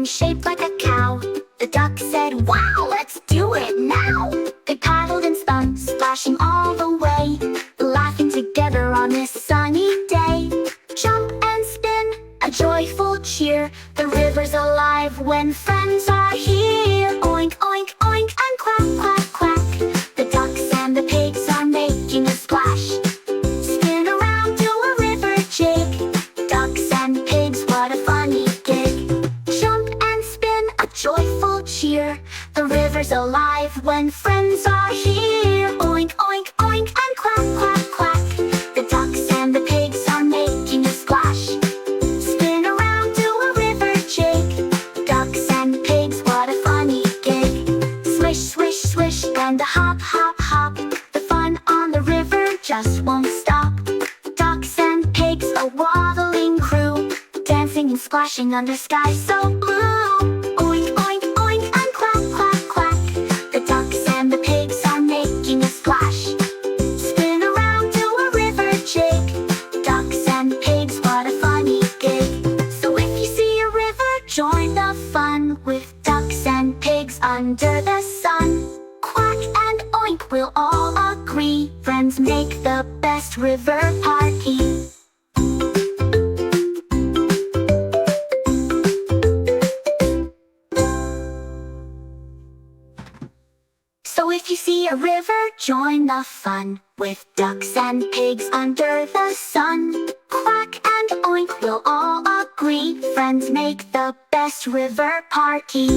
one shaped like a cow. The duck said, "Wow, let's do it now!" They paddled and spun, splashing all the way, laughing together on this sunny day. Jump and spin, a joyful cheer. The river's alive when friends are here. Oink, oink, oink, and quack, quack, quack. The ducks and the pigs are making a splash. Spin around, do a river jig. Ducks and pigs, what a funny gig. Jump and spin, a joyful cheer. The river's alive when friends are here. Oink, oink, oink, and quack, quack, quack. The ducks and the pigs are making a splash. Spin around, do a river jig. Ducks and pigs, what a funny gig. Swish, swish, swish, and a hop, hop, hop. The fun on the river just won't stop. Ducks and pigs, a waddling crew, dancing and splashing under skies so blue. Oink, oink, oink, and quack, quack, quack. The ducks and the pigs are making a splash. Spin around, do a river jig. Ducks and pigs, what a funny gig. So if you see a river, join the fun with ducks and pigs under the sun. Quack and oink, we'll all agree, friends make the best river party. So if you see a river, join the fun with ducks and pigs under the sun. Quack and oink, we'll all agree, friends make the best river party.